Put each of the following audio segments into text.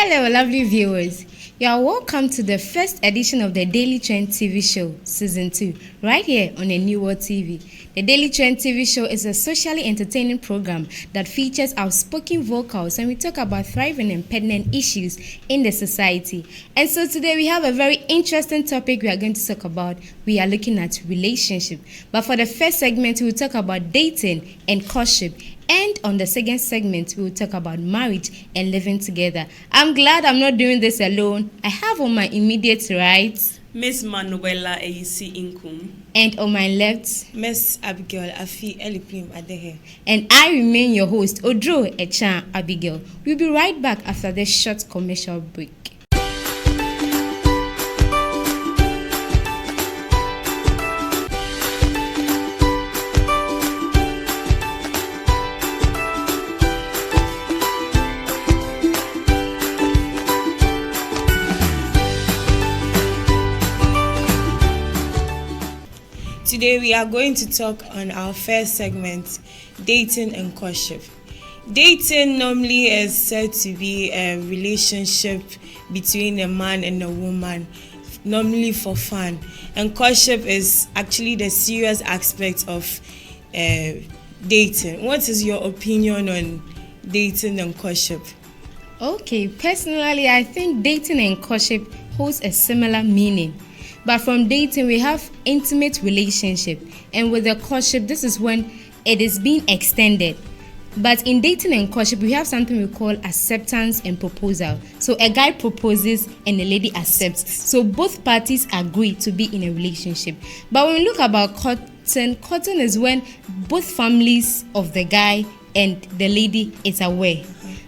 Hello, lovely viewers. You are welcome to the first edition of the Daily Trend TV show, Season 2, right here on a New World TV. The Daily Trend TV show is a socially entertaining program that features outspoken vocals and we talk about thriving and pertinent issues in the society. And so today we have a very interesting topic we are going to talk about. We are looking at relationship. But for the first segment, we will talk about dating and courtship. And on the second segment, we will talk about marriage and living together. I'm glad I'm not doing this alone. I have on my immediate right Miss Manuela Eyisi Inkum. And on my left, Miss Abigail Afi Elipim Adehe. And I remain your host, Odro Echan Abigail. We'll be right back after this short commercial break. Today we are going to talk on our first segment, dating and courtship. Dating normally is said to be a relationship between a man and a woman, normally for fun. And courtship is actually the serious aspect of dating. What is your opinion on dating and courtship? Okay, personally, I think dating and courtship holds a similar meaning. But from dating, we have intimate relationship. And with the courtship, this is when it is being extended. But in dating and courtship, we have something we call acceptance and proposal. So a guy proposes and a lady accepts. So both parties agree to be in a relationship. But when we look about courting is when both families of the guy and the lady is aware.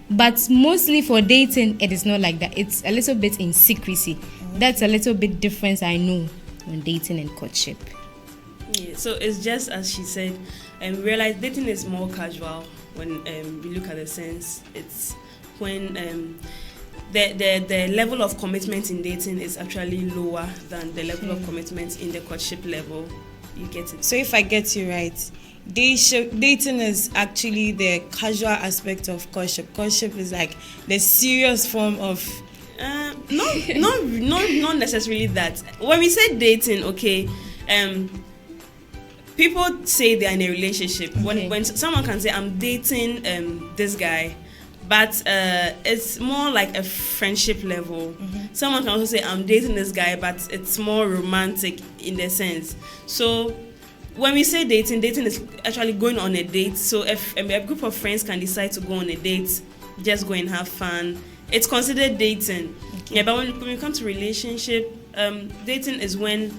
But mostly for dating, it is not like that. It's a little bit in secrecy. That's a little bit difference I know on dating and courtship. Yeah, so it's just as she said, we realize dating is more casual when we look at the sense. It's when the level of commitment in dating is actually lower than the level of commitment in the courtship level. You get it? So if I get you right, dating is actually the casual aspect of courtship. Courtship is like the serious form of not necessarily that. When we say dating, okay, people say they're in a relationship. Okay. When Someone can say I'm dating this guy, but it's more like a friendship level. Someone can also say I'm dating this guy, but it's more romantic in the sense. So when we say dating is actually going on a date. So if a group of friends can decide to go on a date, just go and have fun, it's considered dating. Okay. Yeah, but when we come to relationship, dating is when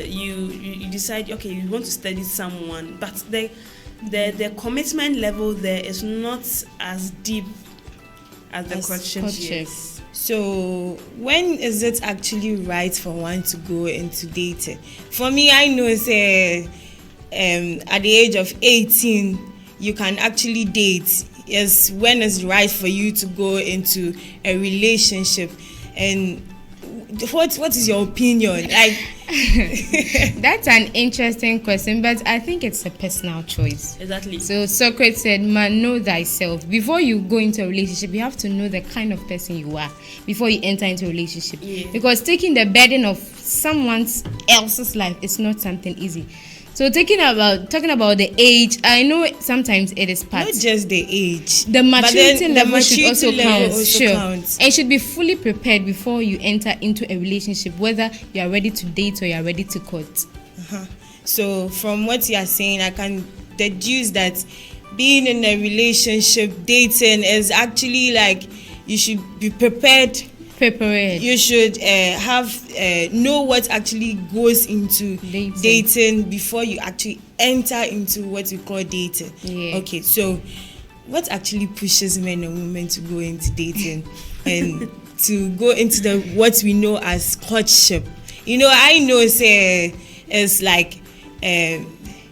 you decide, okay, you want to study someone, but the commitment level there is not as deep as the courtship. Yes. So when is it actually right for one to go into dating? For me, I know say at the age of 18, you can actually date. Yes, when it's right for you to go into a relationship. And what is your opinion? Like That's an interesting question, but I think it's a personal choice. Exactly. So Socrates said, man, know thyself. Before you go into a relationship, you have to know the kind of person you are before you enter into a relationship. Yeah. Because taking the burden of someone else's life is not something easy. So talking about the age, I know sometimes it is part. not just the age, The maturity level should also count. also counts. And should be fully prepared before you enter into a relationship, whether you are ready to date or you are ready to court. So from what you are saying, I can deduce that being in a relationship, dating is actually like you should be prepared. You should know what actually goes into dating before you actually enter into what we call dating. Yeah. Okay, so what actually pushes men and women to go into dating and to go into what we know as courtship? You know, I know say it's like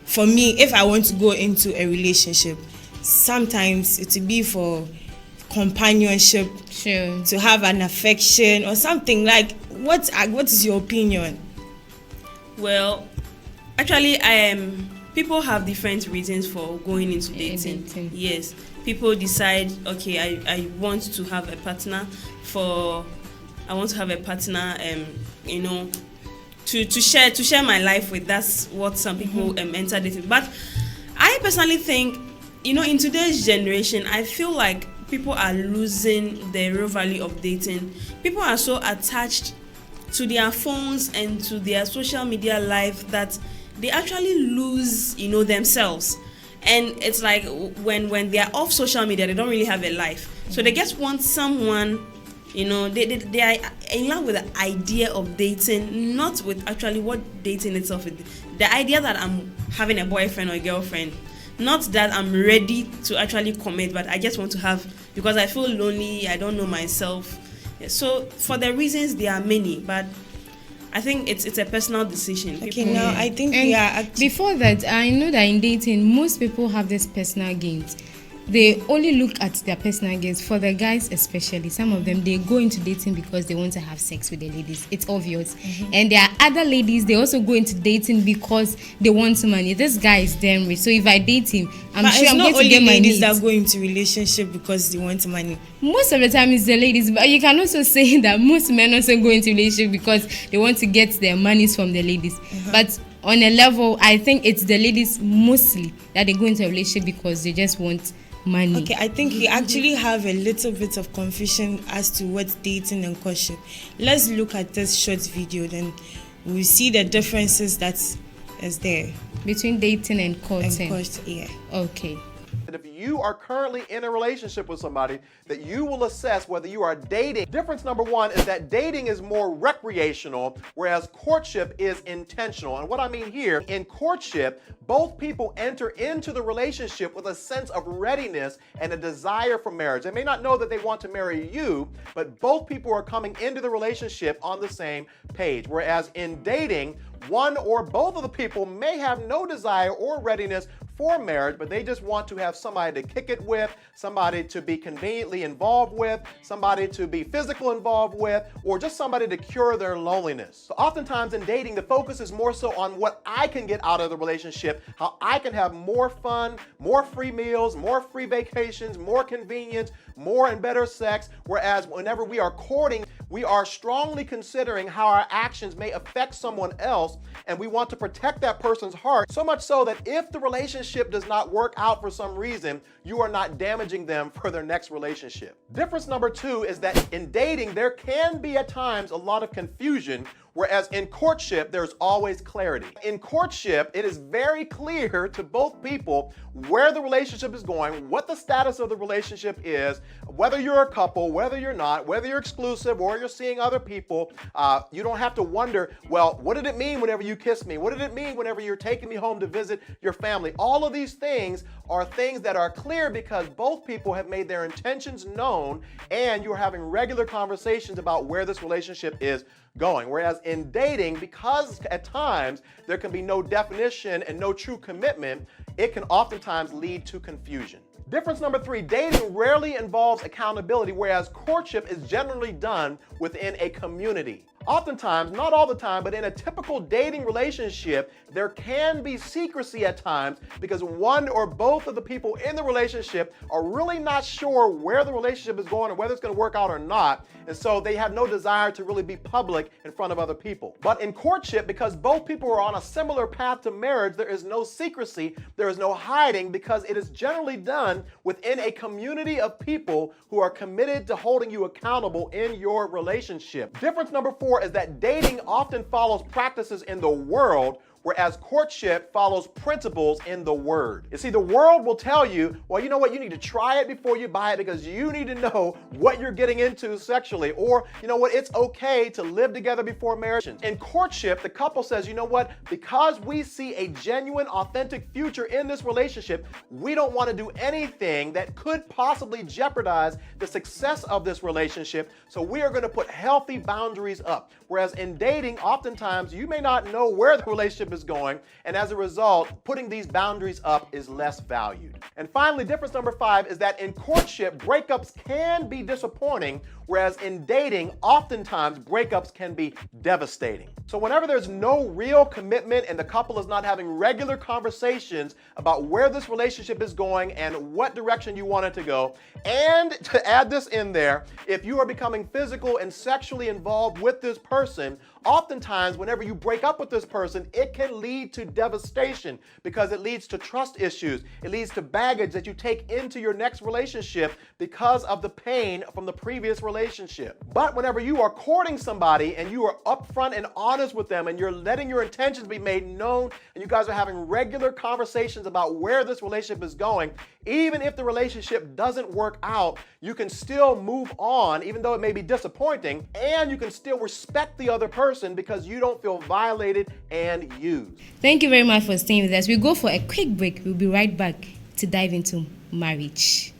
for me, if I want to go into a relationship, sometimes it will be for companionship, Sure. to have an affection or something. Like what is your opinion? Well, actually, people have different reasons for going into dating. Yes, people decide, okay, I want to have a partner to share my life with. That's what some people enter dating. But I personally think, in today's generation, I feel like people are losing the real value of dating. People are so attached to their phones and to their social media life that they actually lose, themselves. And it's like when they are off social media, they don't really have a life. So they just want someone, they are in love with the idea of dating, not with actually what dating itself is. The idea that I'm having a boyfriend or a girlfriend, not that I'm ready to actually commit, but I just want to have, because I feel lonely, I don't know myself. So for the reasons, there are many, but I think it's a personal decision. Okay, now I think before that, I know that in dating, most people have this personal gains. They only look at their personal gains. For the guys especially, some of them, they go into dating because they want to have sex with the ladies. It's obvious. And there are other ladies, they also go into dating because they want money. This guy is damn rich, so if I date him, I'm sure I'm going to get my needs. It's not only ladies that go into relationship because they want money. Most of the time it's the ladies, but you can also say that most men also go into relationship because they want to get their monies from the ladies. But on a level, I think it's the ladies mostly that they go into a relationship because they just want money. Okay, I think we actually have a little bit of confusion as to what's dating and courtship. Let's look at this short video, then we'll see the differences that is there between dating and courting. Yeah. Okay. If you are currently in a relationship with somebody, that you will assess whether you are dating. Difference number one is that dating is more recreational, whereas courtship is intentional. And what I mean here, in courtship, both people enter into the relationship with a sense of readiness and a desire for marriage. They may not know that they want to marry you, but both people are coming into the relationship on the same page. Whereas in dating, one or both of the people may have no desire or readiness for marriage, but they just want to have somebody to kick it with, somebody to be conveniently involved with, somebody to be physically involved with, or just somebody to cure their loneliness. So oftentimes in dating, the focus is more so on what I can get out of the relationship, how I can have more fun, more free meals, more free vacations, more convenience, more and better sex. Whereas whenever we are courting, we are strongly considering how our actions may affect someone else, and we want to protect that person's heart, so much so that if the relationship does not work out for some reason, you are not damaging them for their next relationship. Difference number two is that in dating, there can be at times a lot of confusion, whereas in courtship, there's always clarity. In courtship, it is very clear to both people where the relationship is going, what the status of the relationship is, whether you're a couple, whether you're not, whether you're exclusive or you're seeing other people. You don't have to wonder, well, what did it mean whenever you kissed me? What did it mean whenever you're taking me home to visit your family? All of these things are things that are clear because both people have made their intentions known and you're having regular conversations about where this relationship is going. Whereas in dating, because at times there can be no definition and no true commitment, it can oftentimes lead to confusion. Difference number three, dating rarely involves accountability, whereas courtship is generally done within a community. Oftentimes, not all the time, but in a typical dating relationship, there can be secrecy at times because one or both of the people in the relationship are really not sure where the relationship is going or whether it's going to work out or not. And so they have no desire to really be public in front of other people. But in courtship, because both people are on a similar path to marriage, there is no secrecy, there is no hiding, because it is generally done within a community of people who are committed to holding you accountable in your relationship. Difference number four is that dating often follows practices in the world, whereas courtship follows principles in the Word. You see, the world will tell you, well, you know what, you need to try it before you buy it because you need to know what you're getting into sexually, or you know what, it's okay to live together before marriage. In courtship, the couple says, you know what, because we see a genuine, authentic future in this relationship, we don't want to do anything that could possibly jeopardize the success of this relationship, so we are going to put healthy boundaries up. Whereas in dating, oftentimes you may not know where the relationship relationship is going, and as a result, putting these boundaries up is less valued. And finally, difference number 5 is that in courtship, breakups can be disappointing, whereas in dating, oftentimes breakups can be devastating. So whenever there's no real commitment and the couple is not having regular conversations about where this relationship is going and what direction you want it to go, and to add this in there, if you are becoming physical and sexually involved with this person, oftentimes whenever you break up with this person, it can lead to devastation because it leads to trust issues. It leads to baggage that you take into your next relationship because of the pain from the previous relationship. But whenever you are courting somebody and you are upfront and honest with them and you're letting your intentions be made known and you guys are having regular conversations about where this relationship is going, even if the relationship doesn't work out, you can still move on, even though it may be disappointing, and you can still respect the other person because you don't feel violated and used. Thank you very much for staying with us. We'll go for a quick break. We'll be right back to dive into marriage.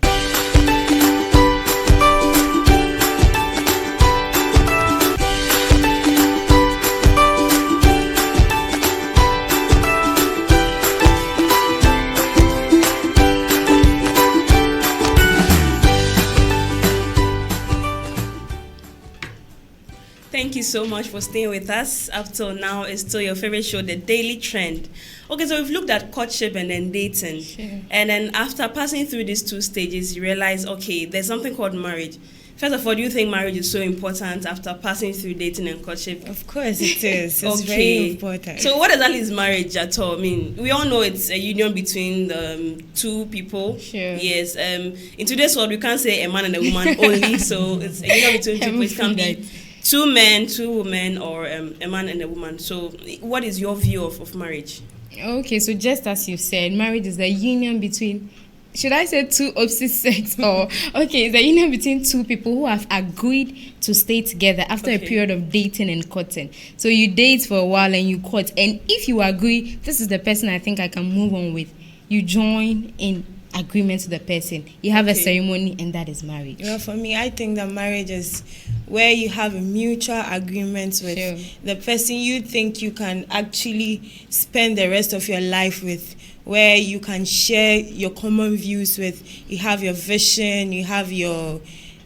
Thank you so much for staying with us. Up till now, it's still your favorite show, The Daily Trend. Okay, so we've looked at courtship and then dating. Sure. And then after passing through these two stages, you realize, okay, there's something called marriage. First of all, do you think marriage is so important after passing through dating and courtship? Of course it is. It's very important. So what exactly is marriage at all? I mean, we all know it's a union between two people. Sure. Yes. In today's world, we can't say a man and a woman only. So it's a union between people. It can be two men, two women, or a man and a woman. So what is your view of marriage? Okay, so just as you said, marriage is the union between, should I say two opposite sex, or okay, it's a union between two people who have agreed to stay together after a period of dating and courting. So you date for a while and you court, and if you agree, this is the person I think I can move on with, you join in agreement to the person. You have a ceremony, and that is marriage. Well, for me, I think that marriage is where you have a mutual agreement with the person you think you can actually spend the rest of your life with, where you can share your common views with, you have your vision, you have your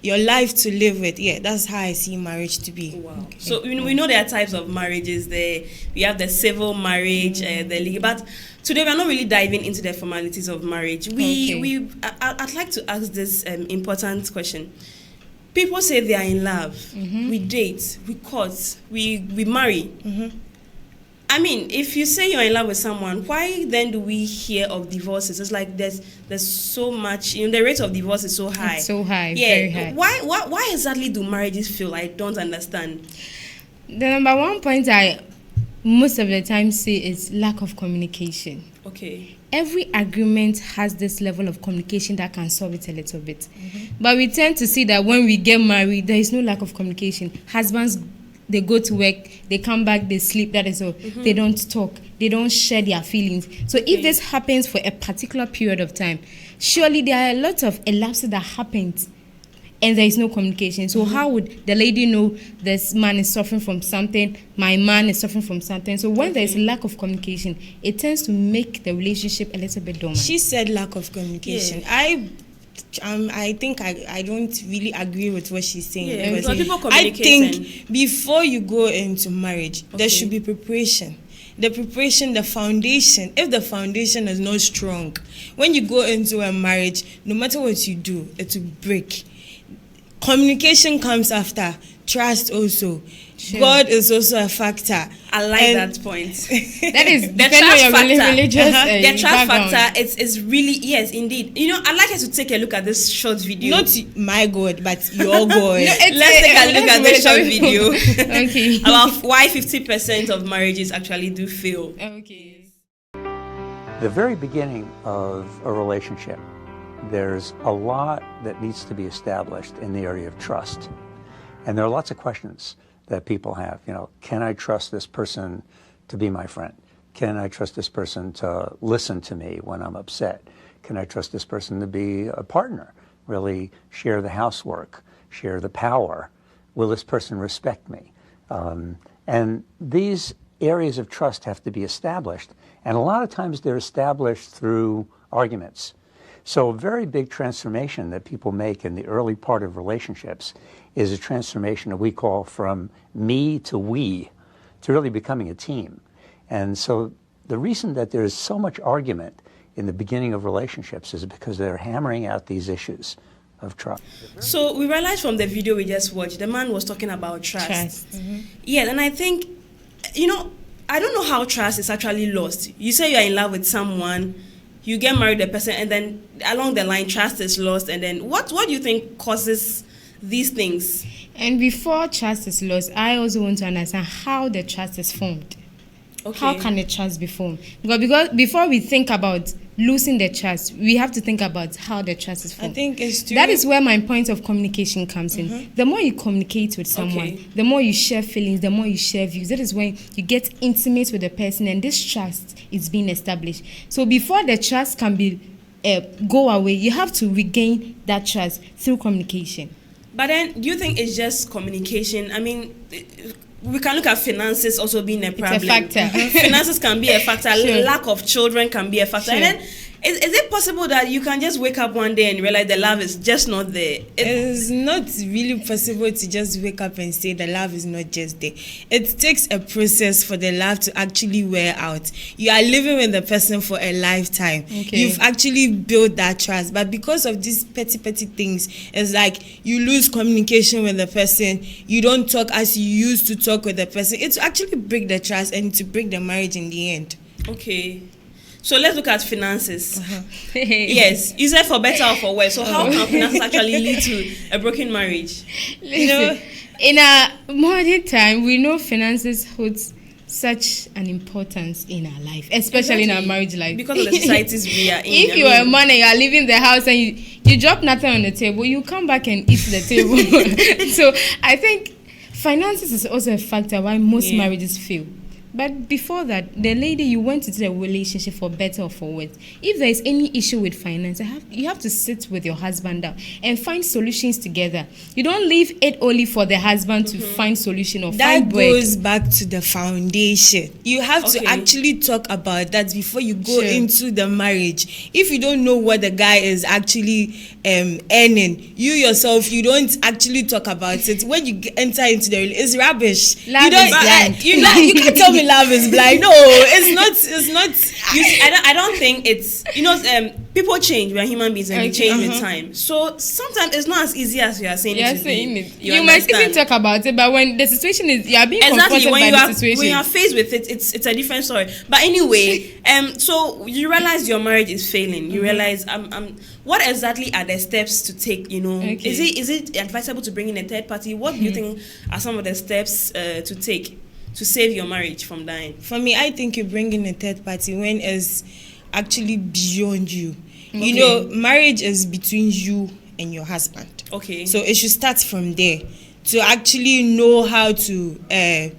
life to live with. Yeah, that's how I see marriage to be. Wow. Okay. So we know there are types of marriages. We have the civil marriage, the legal, but today we're not really diving into the formalities of marriage. I'd like to ask this important question. People say they are in love. We date, we court, we marry. I mean, if you say you're in love with someone, why then do we hear of divorces? It's like there's so much, the rate of divorce is so high. It's so high, yeah. very high. Why exactly do marriages fail? I don't understand. The number one point I most of the time see is lack of communication. Okay. Every agreement has this level of communication that can solve it a little bit. But we tend to see that when we get married, there is no lack of communication. Husbands, they go to work, they come back, they sleep, that is all. They don't talk, they don't share their feelings. So if this happens for a particular period of time, surely there are a lot of elapses that happens and there is no communication. So how would the lady know this man is suffering from something, my man is suffering from something? So when there is a lack of communication, it tends to make the relationship a little bit dormant. She said lack of communication. Yeah. I think I don't really agree with what she's saying. Yeah, because people I think before you go into marriage, there should be preparation. The preparation, the foundation. If the foundation is not strong, when you go into a marriage, no matter what you do, it will break. Communication comes after. Trust also. Sure. God is also a factor. I like that point. That is the trust factor. The trust factor is really, yes, indeed. I'd like us to take a look at this short video. Not my God, but your God. Let's take a look at this short video. Okay. About why 50% of marriages actually do fail. Okay. The very beginning of a relationship, there's a lot that needs to be established in the area of trust. And there are lots of questions that people have. Can I trust this person to be my friend? Can I trust this person to listen to me when I'm upset? Can I trust this person to be a partner? Really share the housework, share the power? Will this person respect me? And these areas of trust have to be established. And a lot of times they're established through arguments. So a very big transformation that people make in the early part of relationships is a transformation that we call from me to we, to really becoming a team. And so the reason that there's so much argument in the beginning of relationships is because they're hammering out these issues of trust. So we realized from the video we just watched, the man was talking about trust. Yeah, and I think, I don't know how trust is actually lost. You say you're in love with someone, you get married to the person, and then along the line, trust is lost. And then what do you think causes these things? And before trust is lost, I also want to understand how the trust is formed. Okay. How can the trust be formed? Because before we think about losing the trust, we have to think about how the trust is formed. I think it's true. That is where my point of communication comes in. The more you communicate with someone, the more you share feelings, the more you share views. That is when you get intimate with the person, and this trust is being established. So before the trust can be go away, you have to regain that trust through communication. But then, do you think it's just communication? I mean, we can look at finances also being a problem. It's a factor. Finances can be a factor. Sure. Lack of children can be a factor. Sure. And then, is it possible that you can just wake up one day and realize the love is just not there? It's not really possible to just wake up and say the love is not just there. It takes a process for the love to actually wear out. You are living with the person for a lifetime. Okay. You've actually built that trust. But because of these petty things, it's like you lose communication with the person. You don't talk as you used to talk with the person. It's actually break the trust and to break the marriage in the end. Okay. So let's look at finances. Yes, you said for better or for worse. So how can finances actually lead to a broken marriage? Listen, in a modern time, we know finances holds such an importance in our life, especially in our marriage life. Because of the societies we are in. If you are a man and you are leaving the house and you drop nothing on the table, you come back and eat the table. So I think finances is also a factor why most marriages fail. But before that, the lady, you went into the relationship for better or for worse. If there is any issue with finance, you have to sit with your husband down and find solutions together. You don't leave it only for the husband to find solution or find work. That goes back to the foundation. You have to actually talk about that before you go into the marriage. If you don't know what the guy is actually earning, you yourself, you don't actually talk about it. When you enter into the relationship, it's rubbish. Love is blind. You can't tell me love is blind. No, it's not. You see, I don't think it's, people change. We are human beings and we change with time. So sometimes it's not as easy as you are saying it to be. You might even talk about it, but when the situation is, you are being confronted by the situation. When you are faced with it, it's a different story. But anyway, so you realize your marriage is failing. You realize, what exactly are the steps to take? Is it advisable to bring in a third party? What do you think are some of the steps to take to save your marriage from dying? For me, I think you bring in a third party when it's actually beyond you. Marriage is between you and your husband. Okay. So it should start from there to actually know how to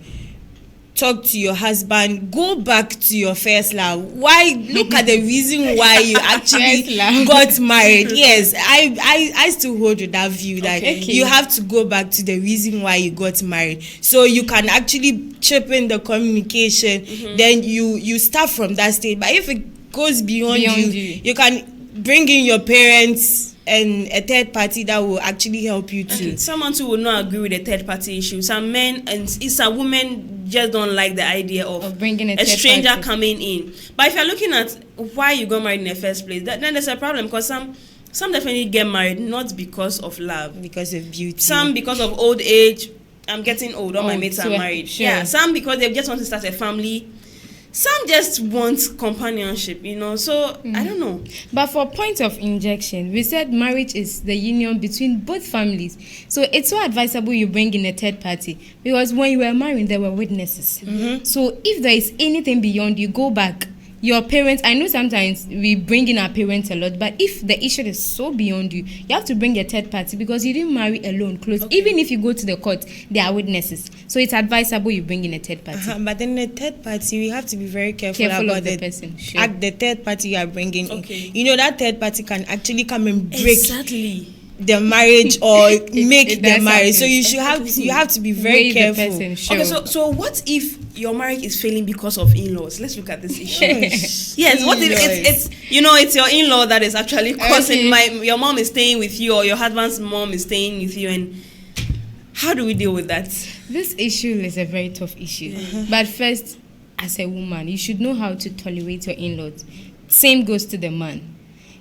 talk to your husband. Go back to your first love. Look at the reason why you actually got married. Yes, I still hold with that view that you have to go back to the reason why you got married, so you can actually chip in the communication. Then you start from that stage. But if it goes beyond you, you can bring in your parents and a third party that will actually help you too. Someone who will not agree with the third party issue. Some men and some women just don't like the idea of bringing a stranger coming in. But if you're looking at why you got married in the first place, then there's a problem, because some definitely get married not because of love, because of beauty. Some because of old age. I'm getting old. All my mates are married. Sure. Yeah. Some because they just want to start a family. Some just want companionship, so I don't know. But for point of injection, we said marriage is the union between both families. So it's so advisable you bring in a third party, because when you were married, there were witnesses. So if there is anything beyond you, go back. Your parents, I know sometimes we bring in our parents a lot, but if the issue is so beyond you, you have to bring a third party, because you didn't marry alone, close. Even if you go to the court, there are witnesses. So it's advisable you bring in a third party. But then the third party, we have to be very careful about the person. The third party you are bringing in. That third party can actually come and break. Exactly. the marriage or make it the does marriage. So happen. you have to be very Weigh the careful. person, sure. Okay, so what if your marriage is failing because of in-laws? Let's look at this issue. Yes, what if it's it's your in-law that is actually causing your mom is staying with you or your husband's mom is staying with you, and how do we deal with that? This issue is a very tough issue. But first, as a woman, you should know how to tolerate your in-laws. Same goes to the man.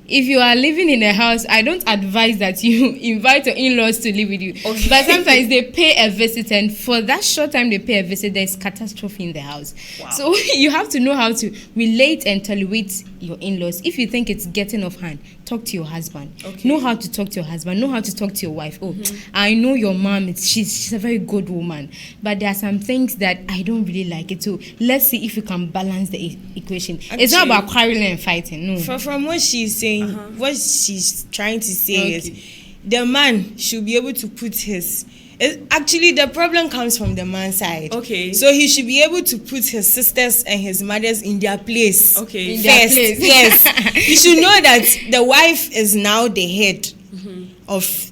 If you are living in a house, I don't advise that you invite your in-laws to live with you. Okay. But sometimes they pay a visit, and for that short time they pay a visit, there's catastrophe in the house. Wow. So you have to know how to relate and tolerate your in-laws. If you think it's getting off hand, talk to your husband. Okay. Know how to talk to your husband. Know how to talk to your wife. I know your mom, she's a very good woman, but there are some things that I don't really like it. So let's see if you can balance the equation. Actually, it's not about quarreling and fighting. No. From what she's saying, what she's trying to say is the man should be able to put his... Actually, the problem comes from the man's side. Okay. So he should be able to put his sisters and his mothers in their place. Okay. First. Yes. You should know that the wife is now the head of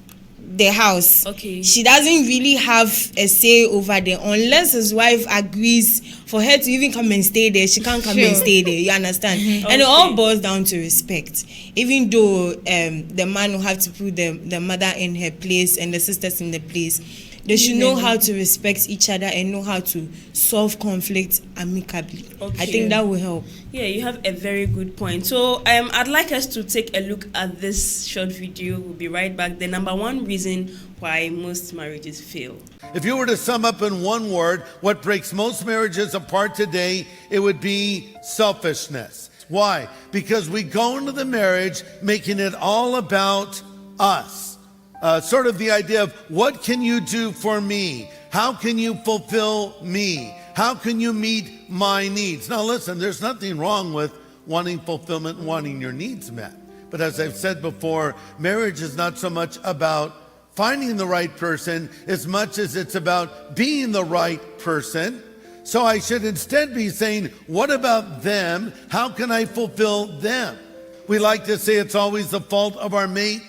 the house. Okay. She doesn't really have a say over there unless his wife agrees for her to even come and stay there. She can't come and stay there. You understand? And it all boils down to respect. Even though the man will have to put the mother in her place and the sisters in the place, they should know how to respect each other and know how to solve conflicts amicably. Okay. I think that will help. Yeah, you have a very good point. So I'd like us to take a look at this short video. We'll be right back. The number one reason why most marriages fail. If you were to sum up in one word what breaks most marriages apart today, it would be selfishness. Why? Because we go into the marriage making it all about us. Sort of the idea of what can you do for me? How can you fulfill me? How can you meet my needs? Now listen, there's nothing wrong with wanting fulfillment and wanting your needs met. But as I've said before, marriage is not so much about finding the right person as much as it's about being the right person. So I should instead be saying, what about them? How can I fulfill them? We like to say it's always the fault of our mate.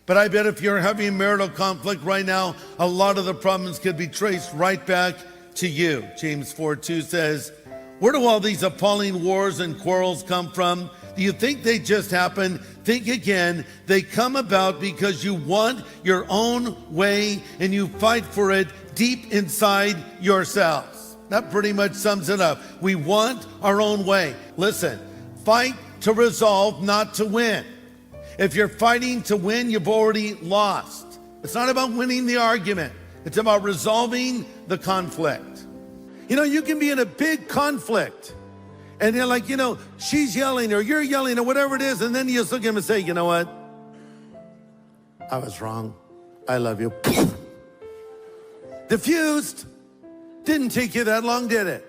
But I bet if you're having marital conflict right now, a lot of the problems could be traced right back to you. James 4:2 says, where do all these appalling wars and quarrels come from? Do you think they just happen? Think again. They come about because you want your own way and you fight for it deep inside yourselves. That pretty much sums it up. We want our own way. Listen, fight to resolve, not to win. If you're fighting to win, you've already lost. It's not about winning the argument. It's about resolving the conflict. You know, you can be in a big conflict and you're like, she's yelling or you're yelling or whatever it is. And then you just look at him and say, you know what? I was wrong. I love you. Diffused. Didn't take you that long, did it?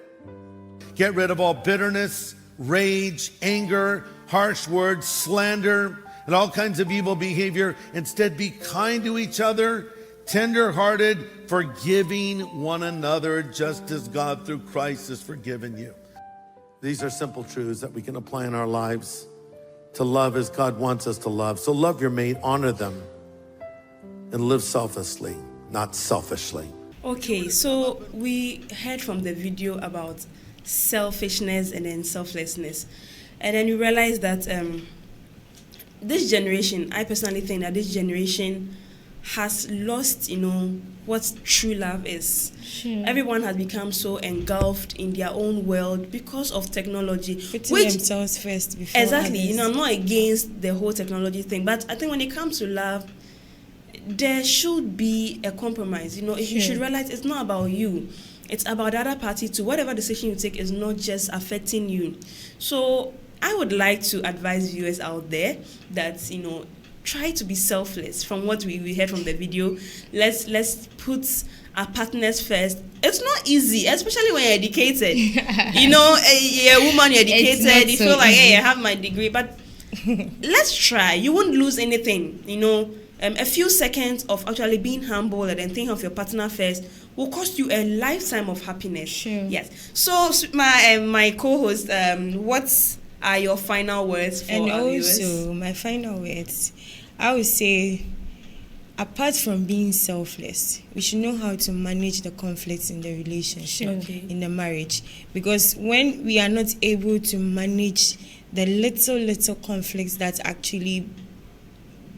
Get rid of all bitterness, rage, anger, harsh words, slander, and all kinds of evil behavior. Instead, be kind to each other, tender-hearted, forgiving one another, just as God through Christ has forgiven you. These are simple truths that we can apply in our lives to love as God wants us to love. So love your mate, honor them, and live selflessly, not selfishly. Okay, so we heard from the video about selfishness and then selflessness. And then you realize that this generation, I personally think that this generation has lost, what true love is. Sure. Everyone has become so engulfed in their own world because of technology. Putting themselves first before exactly, others. I'm not against the whole technology thing, but I think when it comes to love, there should be a compromise. You should realize it's not about you. It's about the other party too. Whatever decision you take is not just affecting you. So I would like to advise viewers out there that, try to be selfless. From what we heard from the video, let's put our partners first. It's not easy, especially when you're educated. You're a woman, you're educated, you feel like, hey, I have my degree, but let's try. You won't lose anything, a few seconds of actually being humble and then thinking of your partner first will cost you a lifetime of happiness. Sure. Yes. So my co-host, what are your final words for our viewers? And also, my final words, I would say, apart from being selfless, we should know how to manage the conflicts in the relationship, in the marriage. Because when we are not able to manage the little conflicts that actually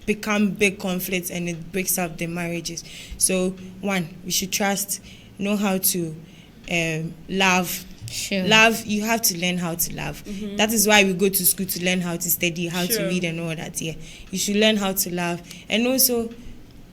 become big conflicts and it breaks up the marriages. So, one, we should trust, know how to love. Sure. Love, you have to learn how to love. That is why we go to school, to learn how to study, how to read and all that. Yeah, you should learn how to love. And also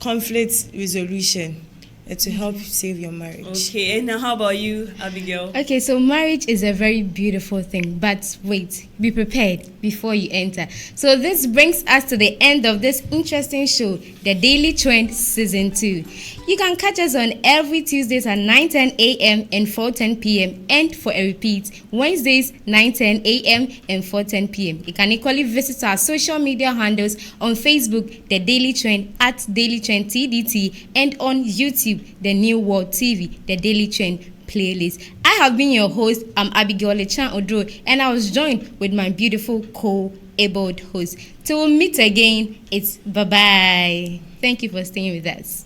conflict resolution to help save your marriage. Okay, and now how about you, Abigail? Okay, so marriage is a very beautiful thing, but wait, be prepared before you enter. So this brings us to the end of this interesting show, The Daily Trend Season 2. You can catch us on every Tuesdays at 9:10 a.m. and 4:10 p.m. and for a repeat, Wednesdays 9:10 a.m. and 4:10 p.m. You can equally visit our social media handles on Facebook, The Daily Trend at Daily Trend TDT, and on YouTube, The New World TV, The Daily Trend playlist. I have been your host. I'm Abigail Lechan Odro, and I was joined with my beautiful co-abled host. Till we meet again, it's bye-bye. Thank you for staying with us.